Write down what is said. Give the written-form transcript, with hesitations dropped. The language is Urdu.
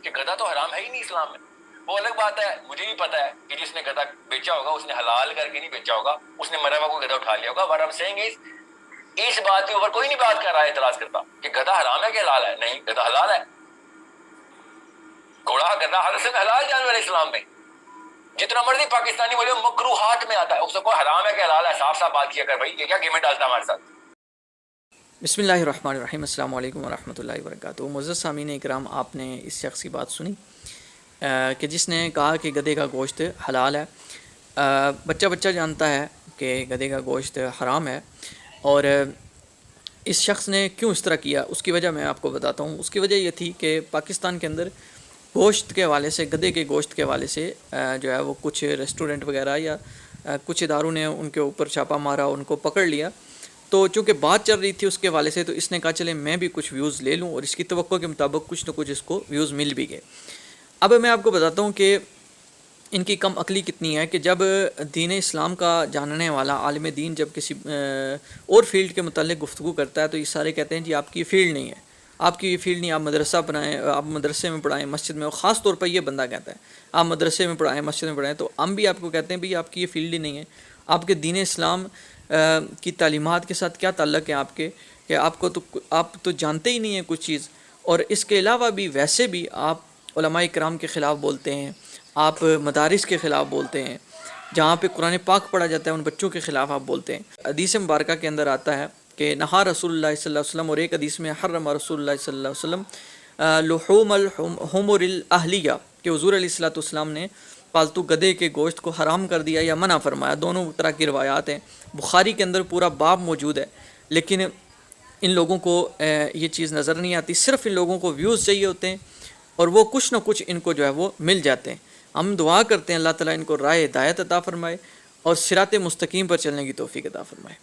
کہ گدھا تو حرام ہے ہی نہیں اسلام میں. وہ الگ بات ہے, مجھے بھی پتا ہے کہ جس نے گدھا بیچا ہوگا اس نے حلال کر کے نہیں بیچا ہوگا, اس نے مرا ہوا کو گدھا اٹھا لیا ہوگا. What I'm saying is, اس بات کے اوپر کوئی نہیں بات کر رہا ہے, اعتراض کرتا کہ گدھا حرام ہے کہ حلال ہے. نہیں, گدھا حلال ہے. گھوڑا گدھا ہر سے حلال جانور ہے اسلام میں. جتنا مرضی پاکستانی بولے مکروہات میں آتا ہے, اس کو حرام ہے کہ حلال ہے, صاف صاف بات کیا کر بھائی, یہ کیا گیمیں ڈالتا ہے ہمارے ساتھ. بسم اللہ الرحمن الرحیم. السلام علیکم ورحمۃ اللہ وبرکاتہ. معزز سامعین اکرام, آپ نے اس شخص کی بات سنی کہ جس نے کہا کہ گدھے کا گوشت حلال ہے. بچہ بچہ جانتا ہے کہ گدھے کا گوشت حرام ہے, اور اس شخص نے کیوں اس طرح کیا, اس کی وجہ میں آپ کو بتاتا ہوں. اس کی وجہ یہ تھی کہ پاکستان کے اندر گوشت کے حوالے سے, گدھے کے گوشت کے حوالے سے جو ہے وہ کچھ ریسٹورنٹ وغیرہ یا کچھ اداروں نے ان کے اوپر چھاپا مارا, ان کو پکڑ لیا. تو چونکہ بات چل رہی تھی اس کے حوالے سے, تو اس نے کہا چلے میں بھی کچھ ویوز لے لوں, اور اس کی توقع کے مطابق کچھ نہ کچھ اس کو ویوز مل بھی گئے. اب میں آپ کو بتاتا ہوں کہ ان کی کم عقلی کتنی ہے کہ جب دین اسلام کا جاننے والا عالم دین جب کسی اور فیلڈ کے متعلق گفتگو کرتا ہے تو یہ سارے کہتے ہیں جی آپ کی یہ فیلڈ نہیں ہے, آپ کی یہ فیلڈ نہیں, آپ مدرسہ بنائیں, آپ مدرسے میں پڑھائیں, مسجد میں. اور خاص طور پر یہ بندہ کہتا ہے آپ مدرسے میں پڑھائیں, مسجد میں پڑھائیں. تو ہم بھی آپ کو کہتے ہیں بھئی آپ کی یہ فیلڈ ہی نہیں ہے. آپ کے دین اسلام کی تعلیمات کے ساتھ کیا تعلق ہے آپ کے, کہ آپ تو جانتے ہی نہیں ہیں کچھ چیز. اور اس کے علاوہ بھی ویسے بھی آپ علماء کرام کے خلاف بولتے ہیں, آپ مدارس کے خلاف بولتے ہیں, جہاں پہ قرآن پاک پڑھا جاتا ہے ان بچوں کے خلاف آپ بولتے ہیں. حدیث مبارکہ کے اندر آتا ہے کہ نہا رسول اللہ صلی اللہ علیہ وسلم, اور ایک حدیث میں حرم رسول اللہ صلی اللہ علیہ وسلم لحوم الحمر الاہلیہ, کہ حضور علیہ الصلوۃ والسلام نے پالتو گدھے کے گوشت کو حرام کر دیا یا منع فرمایا. دونوں طرح کی روایات ہیں, بخاری کے اندر پورا باب موجود ہے. لیکن ان لوگوں کو یہ چیز نظر نہیں آتی, صرف ان لوگوں کو ویوز چاہیے ہوتے ہیں, اور وہ کچھ نہ کچھ ان کو جو ہے وہ مل جاتے ہیں. ہم دعا کرتے ہیں اللہ تعالیٰ ان کو راہ ہدایت عطا فرمائے اور صراط مستقیم پر چلنے کی توفیق عطا فرمائے.